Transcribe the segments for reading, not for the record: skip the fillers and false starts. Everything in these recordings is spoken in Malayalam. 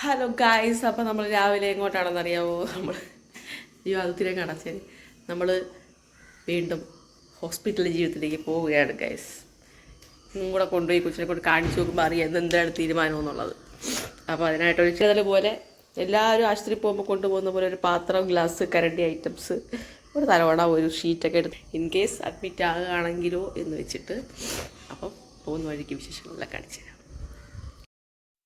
ഹലോ ഗായ്സ്, അപ്പോൾ നമ്മൾ രാവിലെ എങ്ങോട്ടാണെന്നറിയാമോ? നമ്മൾ ജീവിതത്തിലേക്ക് അടച്ചത് നമ്മൾ വീണ്ടും ഹോസ്പിറ്റൽ ജീവിതത്തിലേക്ക് പോവുകയാണ് ഗായ്സ്. ഇന്നും കൂടെ കൊണ്ടുപോയി കൊച്ചിനെ കൊണ്ട് കാണിച്ചു നോക്കുമ്പോൾ അറിയാം എന്താണ് തീരുമാനം എന്നുള്ളത്. അപ്പോൾ അതിനായിട്ട് ഒഴിച്ചത് പോലെ എല്ലാവരും ആശുപത്രി പോകുമ്പോൾ കൊണ്ടുപോകുന്ന പോലെ ഒരു പാത്രം, ഗ്ലാസ്, കരണ്ടി ഐറ്റംസ്, ഒരു തലവണ, ഒരു ഷീറ്റൊക്കെ എടുത്ത് ഇൻ കേസ് അഡ്മിറ്റ് ആകുകയാണെങ്കിലോ എന്ന് വെച്ചിട്ട് അപ്പം പോകുന്ന വഴിക്ക് വിശേഷങ്ങളെല്ലാം കാണിച്ചു തരാം.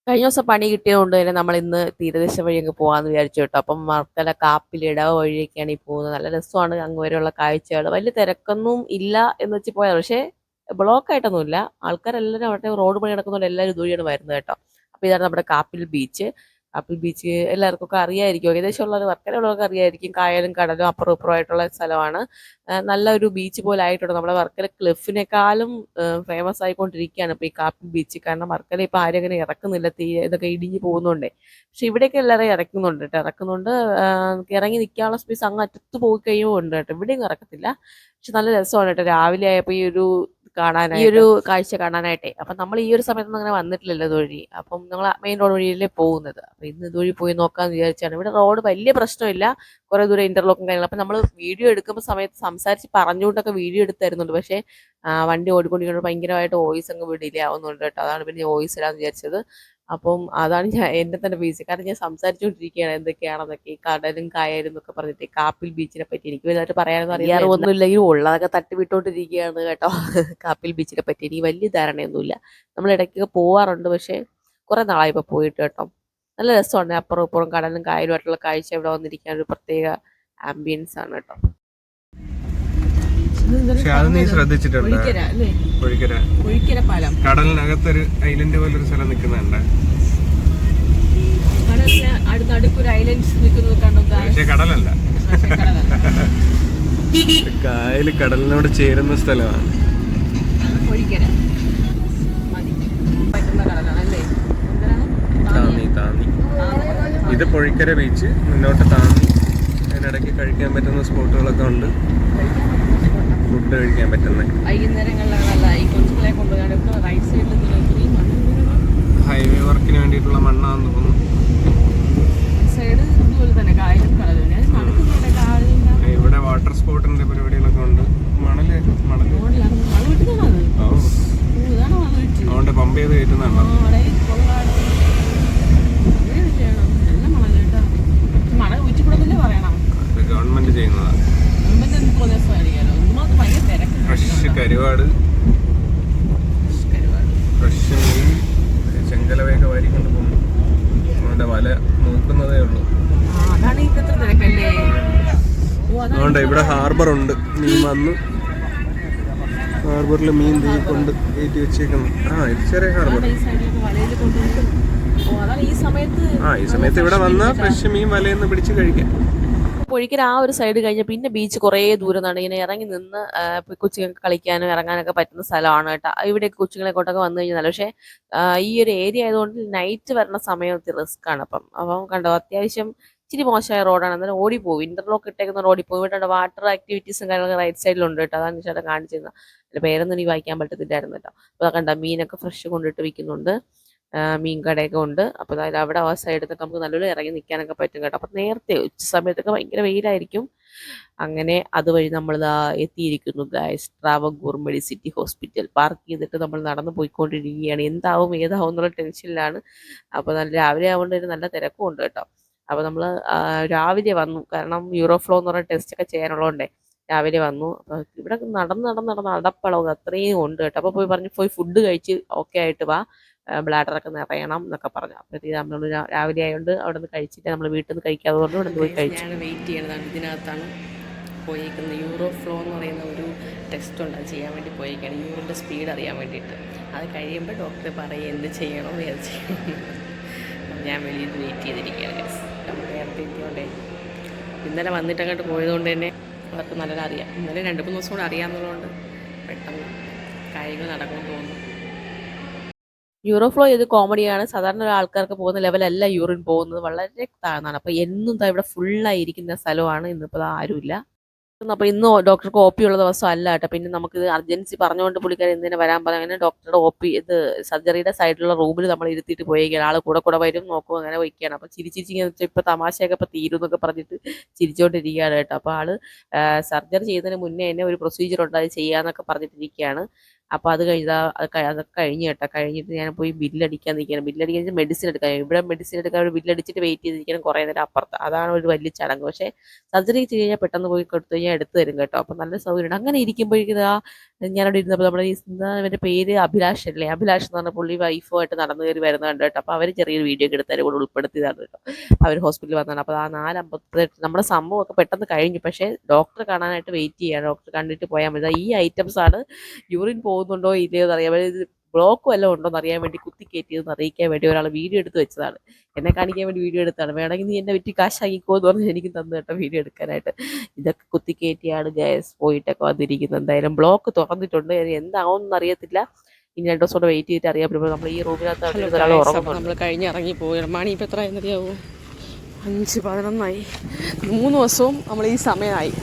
കഴിഞ്ഞ ദിവസം പണി കിട്ടിയതുകൊണ്ട് തന്നെ നമ്മൾ ഇന്ന് തീരദേശ വഴി അങ്ങ് പോകാമെന്ന് വിചാരിച്ചു കേട്ടോ. അപ്പം വർക്കല കാപ്പിലിടവ വഴിയൊക്കെയാണ് ഈ പോകുന്നത്. നല്ല രസമാണ് അങ്ങ് വരെയുള്ള കാഴ്ചകൾ. വലിയ തിരക്കൊന്നും ഇല്ല എന്ന് വെച്ച് പോയാൽ, പക്ഷേ ബ്ലോക്ക് ആയിട്ടൊന്നുമില്ല. ആൾക്കാരെല്ലാവരും അവിടെ റോഡ് പണി നടക്കുന്നതുകൊണ്ട് എല്ലാവരും ഇതുവഴിയാണ് വരുന്നത് കേട്ടോ. അപ്പോൾ ഇതാണ് നമ്മുടെ കാപ്പിൽ ബീച്ച്. കാപ്പിൽ ബീച്ച് എല്ലാവർക്കും ഒക്കെ അറിയായിരിക്കും, ഏകദേശം ഉള്ളത് വർക്കലുള്ളവർക്ക് അറിയായിരിക്കും. കായലും കടലും അപ്പുറം ഇപ്പുറം ആയിട്ടുള്ള സ്ഥലമാണ്. നല്ലൊരു ബീച്ച് പോലെ ആയിട്ടുണ്ട്. നമ്മുടെ വർക്കല ക്ലിഫിനേക്കാളും ഫേമസ് ആയിക്കൊണ്ടിരിക്കുകയാണ് ഇപ്പോൾ ഈ കാപ്പിൽ ബീച്ച്. കാരണം വർക്കല ഇപ്പോൾ ആരും അങ്ങനെ ഇറക്കുന്നില്ല, ഇതൊക്കെ ഇടിഞ്ഞ് പോകുന്നുണ്ടേ. പക്ഷെ ഇവിടെയൊക്കെ എല്ലാവരും ഇറക്കുന്നുണ്ട് കേട്ടോ. ഇറങ്ങി നിൽക്കാനുള്ള സ്പേസ് അങ്ങ് അറ്റത്ത് പോയി കഴിയുമ്പോൾ ഉണ്ട് കേട്ടോ. ഇവിടെയും ഇറക്കത്തില്ല. പക്ഷെ നല്ല രസമാണ് കേട്ടോ. രാവിലെ ആയപ്പോൾ ഈ ഒരു കാഴ്ച കാണാനായിട്ടേ. അപ്പം നമ്മൾ ഈ ഒരു സമയത്തൊന്നും അങ്ങനെ വന്നിട്ടില്ലല്ലോ ഇതുവഴി. അപ്പം നമ്മൾ മെയിൻ റോഡ് വഴിയല്ലേ പോകുന്നത്. അപ്പം ഇന്ന് ഇതുവഴി പോയി നോക്കാമെന്ന് വിചാരിച്ചാണ്. ഇവിടെ റോഡ് വലിയ പ്രശ്നമില്ല, കുറേ ദൂരം ഇന്റർലോക്കും കാര്യങ്ങളും. അപ്പം നമ്മൾ വീഡിയോ എടുക്കുമ്പോൾ സമയത്ത് സംസാരിച്ച് പറഞ്ഞുകൊണ്ടൊക്കെ വീഡിയോ എടുത്ത് തരുന്നുണ്ട്. പക്ഷേ വണ്ടി ഓടിക്കൊണ്ടിരിക്കുമ്പോൾ ഭയങ്കരമായിട്ട് വോയിസ് അങ്ങ് ഡിലേ ആവുന്നുണ്ട് കേട്ടോ. അതാണ് പിന്നെ വോയിസ് ഇടാന്ന് വിചാരിച്ചത്. അപ്പം അതാണ് ഞാൻ എൻ്റെ തന്നെ ബീച്ച്. കാരണം ഞാൻ സംസാരിച്ചുകൊണ്ടിരിക്കുകയാണ് എന്തൊക്കെയാണെന്നൊക്കെ, ഈ കടലും കായലും എന്നൊക്കെ പറഞ്ഞിട്ട് കാപ്പിൽ ബീച്ചിനെ പറ്റി എനിക്ക് വലുതായിട്ട് പറയാനൊന്നും അറിയാറൊന്നുമില്ലെങ്കിൽ ഉള്ളതൊക്കെ തട്ടിവിട്ടോണ്ടിരിക്കുകയാണ് കേട്ടോ. കാപ്പിൽ ബീച്ചിനെ പറ്റി എനിക്ക് വലിയ ധാരണയൊന്നുമില്ല. നമ്മൾ ഇടയ്ക്കൊക്കെ പോവാറുണ്ട്, പക്ഷേ കുറേ നാളായി ഇപ്പോൾ പോയിട്ട് കേട്ടോ. നല്ല രസമുണ്ട്. അപ്പുറം ഇപ്പുറം കടലും കായലുമായിട്ടുള്ള കാഴ്ച ഇവിടെ വന്നിരിക്കാൻ ഒരു പ്രത്യേക ആംബിയൻസ് ആണ് കേട്ടോ. പക്ഷെ അത് നീ ശ്രദ്ധിച്ചിട്ടുണ്ട്, ഒഴിക്കര പാലം കടലിനകത്തൊരു ഐലൻഡ് പോലെ ഒരു സ്ഥലം നിൽക്കുന്നുണ്ട്. അടുത്തൊരു ഐലൻഡ് നിൽക്കുന്നത് കണ്ടു. പക്ഷെ കടലല്ല, കായൽ കടലിനോട് ചേരുന്ന സ്ഥലമാണ്. താന്നി ഇത് പൊഴിക്കര ബീച്ച്. മുന്നോട്ട് താന്നി. അതിനിടയ്ക്ക് കഴിക്കാൻ പറ്റുന്ന സ്പോട്ടുകളൊക്കെ ഉണ്ട്, ഫുഡ് കഴിക്കാൻ പറ്റുന്നത്. ഹൈവേ വർക്കിന് വേണ്ടിയിട്ടുള്ള മണ്ണാന്ന് തോന്നുന്നു. ഇവിടെ വാട്ടർ സ്പോർട്ടിന്റെ പരിപാടികളൊക്കെ ഉണ്ട്. അതുകൊണ്ട് പമ്പ് ചെയ്ത് കയറ്റുന്നുണ്ടോ? ഗവൺമെന്റ് ചെയ്യുന്നതാണ്. ഫ്രഷ് കരുവാട്, ഫ്രഷ് മീൻ, ചെങ്കലവയൊക്കെ വാരിക്കൊണ്ട് പോകുന്നു. അതുകൊണ്ട് വല നോക്കുന്നതേ ഉള്ളൂ. അതുകൊണ്ട് ഇവിടെ ഹാർബർ ഉണ്ട്. മീൻ വന്ന് ഹാർബറിൽ മീൻ കൊണ്ട് കയറ്റി വെച്ചേക്കുന്നു. ഇത് ചെറിയ ഹാർബർ. ഈ സമയത്ത് ഇവിടെ വന്നാൽ ഫ്രഷ് മീൻ വലയെന്ന് പിടിച്ച് കഴിക്കാം. പൊഴിക്കൽ ആ ഒരു സൈഡ് കഴിഞ്ഞ പിന്നെ ബീച്ച് കുറേ ദൂരം നിന്നാണ്. ഇങ്ങനെ ഇറങ്ങി നിന്ന് കൊച്ചുങ്ങൾക്ക് കളിക്കാനും ഇറങ്ങാനൊക്കെ പറ്റുന്ന സ്ഥലമാണ് കേട്ടോ. ഇവിടെയൊക്കെ കൊച്ചുങ്ങളെ കൊണ്ടൊക്കെ വന്നു കഴിഞ്ഞാൽ, പക്ഷേ ഈ ഒരു ഏരിയ ആയതുകൊണ്ട് നൈറ്റ് വരുന്ന സമയത്ത് റിസ്ക് ആണ്. അപ്പം കണ്ടോ, അത്യാവശ്യം ഇച്ചിരി മോശമായ റോഡാണ്. എന്നാലും ഓടിപ്പോവും. ഇന്റർലോക്ക് ഇട്ടേക്കുന്ന ഓടിപ്പോവും. ഇവിടെ വാട്ടർ ആക്ടിവിറ്റീസും കാര്യങ്ങളൊക്കെ റൈറ്റ് സൈഡിലുണ്ട് കേട്ടോ. അതാണ് ചേട്ടൻ കാണിച്ചിരുന്നത്. അതിൻ്റെ പേരൊന്നും എനിക്ക് വായിക്കാൻ പറ്റത്തില്ലായിരുന്നു കേട്ടോ. അപ്പോൾ കണ്ടോ, മീനൊക്കെ ഫ്രഷ് കൊണ്ടിട്ട് വിൽക്കുന്നുണ്ട്. മീൻ കടയൊക്കെ ഉണ്ട്. അപ്പോൾ അതായത് അവിടെ ആ സൈഡിൽ നിന്നൊക്കെ നമുക്ക് നല്ലപോലെ ഇറങ്ങി നിൽക്കാനൊക്കെ പറ്റും കേട്ടോ. അപ്പം നേരത്തെ ഉച്ച സമയത്തൊക്കെ ഭയങ്കര വെയിലായിരിക്കും. അങ്ങനെ അതുവഴി നമ്മൾ എത്തിയിരിക്കുന്നു guys. Travancore Medicity hospital. Park ചെയ്തിട്ട് നമ്മൾ നടന്നു പോയിക്കൊണ്ടിരിക്കുകയാണ്. എന്താവും ഏതാവും എന്നുള്ള ടെൻഷനിലാണ്. അപ്പോൾ നല്ല രാവിലെ ആവുകൊണ്ട് നല്ല തിരക്കും ഉണ്ട് കേട്ടോ. അപ്പോൾ നമ്മൾ രാവിലെ വന്നു, കാരണം യൂറോഫ്ലോ എന്ന് പറഞ്ഞ ടെസ്റ്റൊക്കെ ചെയ്യാനുള്ളതുകൊണ്ടേ രാവിലെ വന്നു. അപ്പോൾ ഇവിടെ നടന്ന് അടപ്പളവ് അത്രയും ഉണ്ട് കേട്ടോ. അപ്പോൾ പോയി ഫുഡ് കഴിച്ച് ഓക്കെ ആയിട്ട് വാ, ബ്ലാഡറൊക്കെ നിറയണം എന്നൊക്കെ പറഞ്ഞു. അപ്പോഴത്തേക്ക് നമ്മൾ രാവിലെ ആയതുകൊണ്ട് അവിടെ നിന്ന് കഴിച്ചിട്ട് നമ്മൾ വീട്ടിൽ നിന്ന് കഴിക്കാതെ പറഞ്ഞു ഇവിടെ നിന്ന് പോയി കഴിച്ചു. വെയിറ്റ് ചെയ്യണതാണ്. ഇതിനകത്താണ് പോയിരിക്കുന്നത്. യൂറോഫ്ലോ എന്ന് പറയുന്ന ഒരു ടെസ്റ്റ് ഉണ്ട്, അത് ചെയ്യാൻ വേണ്ടി പോയിരിക്കുകയാണ്. യൂറിൻ്റെ സ്പീഡ് അറിയാൻ വേണ്ടിയിട്ട്. അത് കഴിയുമ്പോൾ ഡോക്ടർ പറയും എന്ത് ചെയ്യണോ ഏത് ചെയ്യണം. ഞാൻ വെളിയിൽ വെയിറ്റ് ചെയ്തിരിക്കുകയാണ്. നമ്മൾ നേരത്തെ എത്തിയോണ്ടേ ഇന്നലെ വന്നിട്ട് അങ്ങോട്ട് പോയതുകൊണ്ട് തന്നെ അവർക്ക് നല്ലത് അറിയാം. ഇന്നലെ 2-3 ദിവസം കൂടെ അറിയാമെന്നുള്ളതുകൊണ്ട് പെട്ടെന്ന് കാര്യങ്ങൾ നടക്കുമെന്ന് തോന്നുന്നു. യൂറോഫ്ലോ ഇത് കോമഡിയാണ്. സാധാരണ ആൾക്കാർക്ക് പോകുന്ന ലെവലല്ല യൂറിൻ പോകുന്നത്, വളരെ താഴ്ന്നാണ്. അപ്പോൾ എന്നും ഇവിടെ ഫുള്ളായിരിക്കുന്ന സ്ഥലമാണ്. ഇന്നിപ്പോൾ ആരുമില്ല. അപ്പോൾ ഇന്ന് ഡോക്ടർക്ക് OP ഉള്ള ദിവസം അല്ല കേട്ടോ. പിന്നെ നമുക്കിത് അർജൻസി പറഞ്ഞുകൊണ്ട് പുള്ളിക്കാരൻ എന്തിനാ വരാൻ പറഞ്ഞു. അങ്ങനെ ഡോക്ടറുടെ OP ഇത് സർജറിയുടെ സൈഡിലുള്ള റൂമിൽ നമ്മൾ ഇരുത്തിയിട്ട് പോയിരിക്കുകയാണ്. ആൾ കൂടെ വരും നോക്കും അങ്ങനെ വയ്ക്കുകയാണ്. അപ്പോൾ ചിരിച്ചിരിങ്ങനെ വെച്ചാൽ ഇപ്പോൾ തമാശയൊക്കെ ഇപ്പോൾ തീരും എന്നൊക്കെ പറഞ്ഞിട്ട് ചിരിച്ചുകൊണ്ടിരിക്കുകയാണ് കേട്ടോ. അപ്പോൾ ആൾ സർജറി ചെയ്യുന്നതിന് മുന്നേ തന്നെ ഒരു പ്രൊസീജിയർ ഉണ്ട്, അത് ചെയ്യാമെന്നൊക്കെ പറഞ്ഞിട്ടിരിക്കുകയാണ്. അപ്പോൾ അത് അതൊക്കെ കഴിഞ്ഞ് കേട്ടോ. കഴിഞ്ഞിട്ട് ഞാൻ പോയി ബില്ലടിക്കാൻ നിൽക്കുകയാണ്. ബില്ലടിക്കാൻ മെഡിസിൻ എടുക്കാൻ, ഇവിടെ മെഡിസിൻ എടുക്കാൻ ഒരു ബില്ലടിച്ചിട്ട് വെയിറ്റ് ചെയ്തിരിക്കണം കുറേ നേരം അപ്പുറത്ത്. അതാണ് ഒരു വലിയ ചടങ്ങ്. പക്ഷേ സർജറി ചെയ്ത് കഴിഞ്ഞാൽ പെട്ടെന്ന് പോയി കൊടുത്തു കഴിഞ്ഞാൽ എടുത്തു തരും കേട്ടോ. അപ്പം നല്ല സൗകര്യമുണ്ട്. അങ്ങനെ ഇരിക്കുമ്പോഴേക്കും ഞാനവിടെ ഇരുന്നപ്പോൾ നമ്മുടെ അവൻ്റെ പേര് അഭിലാഷ് അല്ലേ, അഭിലാഷ് എന്ന് പറഞ്ഞ പുള്ളി വൈഫുമായിട്ട് നടന്നു കയറി വരുന്നുണ്ട് കേട്ടോ. അപ്പോൾ അവർ ചെറിയൊരു വീഡിയോ ഒക്കെ എടുത്താൽ കൂടെ ഉൾപ്പെടുത്തിയതാണ് കേട്ടോ. അവർ ഹോസ്പിറ്റലിൽ വന്നതാണ്. അപ്പോൾ ആ 4:58 നമ്മുടെ സംഭവമൊക്കെ പെട്ടെന്ന് കഴിഞ്ഞു. പക്ഷേ ഡോക്ടറെ കാണാനായിട്ട് വെയിറ്റ് ചെയ്യുക. ഡോക്ടർ കണ്ടിട്ട് പോയാൽ മതി. ഈ ഐറ്റംസാണ് യൂറിൻ പോകുന്നുണ്ടോ ഇല്ലയോ എന്ന് അറിയാൻ വേണ്ടി, ബ്ലോക്ക് വല്ലതും ഉണ്ടോ എന്ന് അറിയാൻ വേണ്ടി കുത്തിക്കയറ്റിയതെന്ന് അറിയിക്കാൻ വേണ്ടി ഒരാൾ വീഡിയോ എടുത്ത് വെച്ചതാണ്. എന്നെ കാണിക്കാൻ വേണ്ടി വീഡിയോ എടുത്താണ്. വേണമെങ്കിൽ നീ എന്നെ വിറ്റ് കാശാക്കിക്കോ എന്ന് പറഞ്ഞ് എനിക്ക് തന്നു കേട്ടോ വീഡിയോ എടുക്കാനായിട്ട്. ഇതൊക്കെ കുത്തിക്കയറ്റിയാണ് ഗ്യാസ് പോയിട്ടൊക്കെ വന്നിരിക്കുന്നത്. എന്തായാലും ബ്ലോക്ക് തുറന്നിട്ടുണ്ട്. എന്താവുമെന്ന് അറിയത്തില്ല. ഇനി 2 ദിവസം കൂടെ വെയിറ്റ് ചെയ്തിട്ട് അറിയാൻ പറ്റുമ്പോൾ നമ്മൾ ഈ റൂമിനകത്ത് ഒരാൾ ഉറങ്ങും. നമ്മൾ കഴിഞ്ഞിറങ്ങി പോയി. മണി ഇപ്പം എത്ര എന്നറിയാവോ? 5:11 3 ദിവസവും നമ്മൾ ഈ സമയമായി.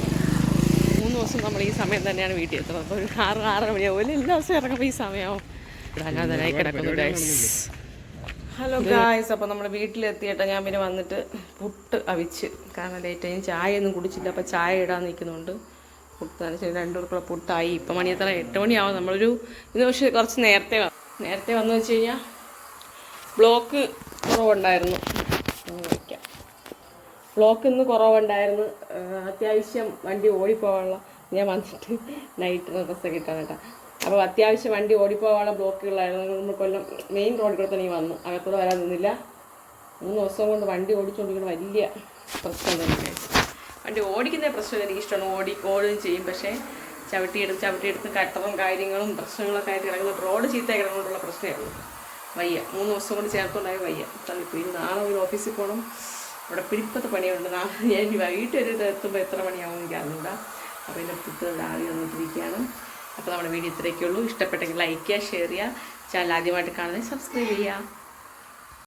3 ദിവസം നമ്മൾ ഈ സമയം തന്നെയാണ് വീട്ടിൽ എത്തുന്നത്. അപ്പോൾ ഒരു 6-6:30 മണിയാവും. എല്ലാ ദിവസവും ഇറങ്ങുമ്പോൾ ഈ സമയമാവും. ഞാൻ തന്നെ കിടക്കുന്നു ഗൈസ്. ഹലോ ഗായ്സ്, അപ്പോൾ നമ്മൾ വീട്ടിലെത്തിയിട്ട് ഞാൻ പിന്നെ വന്നിട്ട് പുട്ട് അവിച്ച്, കാരണം ലേറ്റ് ആയി. ചായ ഒന്നും കുടിച്ചില്ല. അപ്പോൾ ചായ ഇടാൻ നിൽക്കുന്നുണ്ട്. പുട്ട് നനച്ച് 2 പേർക്കുള്ള പുട്ടായി. ഇപ്പം മണി എത്ര 8 മണിയാവും. നമ്മളൊരു ഇന്ന് പക്ഷേ കുറച്ച് നേരത്തെ വന്നു വെച്ച് കഴിഞ്ഞാൽ ബ്ലോക്ക് കുറവുണ്ടായിരുന്നു. വയ്ക്കാം, ബ്ലോക്ക് ഇന്ന് കുറവുണ്ടായിരുന്നു. അത്യാവശ്യം വണ്ടി ഓടിപ്പോകാനുള്ള, ഞാൻ വന്നിട്ട് നൈറ്റ് ഡ്രസ്സൊക്കെ ഇട്ടാണ് കേട്ടോ. അപ്പോൾ അത്യാവശ്യം വണ്ടി ഓടിപ്പോകാനുള്ള ബ്ലോക്കുകളായിരുന്നു. നമ്മൾ കൊല്ലം മെയിൻ റോഡിൽ കൂടെ തന്നെ വന്നു, അകത്തൂടെ വരാൻ നിന്നില്ല. 3 ദിവസം കൊണ്ട് വണ്ടി ഓടിച്ചുകൊണ്ടിരിക്കുന്ന വലിയ പ്രശ്നം തന്നെ. വണ്ടി ഓടിക്കുന്ന പ്രശ്നം എനിക്ക് ഇഷ്ടമാണ്, ഓടുകയും ചെയ്യും. പക്ഷേ ചവിട്ടിയെടുത്ത് കട്ടറും കാര്യങ്ങളും പ്രശ്നങ്ങളൊക്കെ ആയിട്ട് കിടക്കുന്ന റോഡ് ചീത്ത കിടന്നുകൊണ്ടുള്ള പ്രശ്നമേ ഉള്ളൂ. വയ്യ, 3 ദിവസം കൊണ്ട് ചേർത്തുണ്ടായി വയ്യ. തള്ളിപ്പോയി. നാളെ ഒരു ഓഫീസിൽ പോകണം. അവിടെ പിടിപ്പത്ത് പണിയുണ്ട്. നാളെ ഞാൻ ഇനി വൈകിട്ട് ഒരു എത്തുമ്പോൾ എത്ര മണിയാവും എനിക്ക് അറിഞ്ഞൂടാ. അപ്പോൾ എൻ്റെ പുട്ട് ആവി വന്നിട്ടിരിക്കുകയാണ്. അപ്പോൾ നമ്മുടെ വീഡിയോ ഇത്രയൊക്കെ ഉള്ളൂ. ഇഷ്ടപ്പെട്ടെങ്കിൽ ലൈക്ക് ചെയ്യുക, ഷെയർ ചെയ്യുക. ചാനൽ ആദ്യമായിട്ട് കാണുന്നത് സബ്സ്ക്രൈബ് ചെയ്യുക.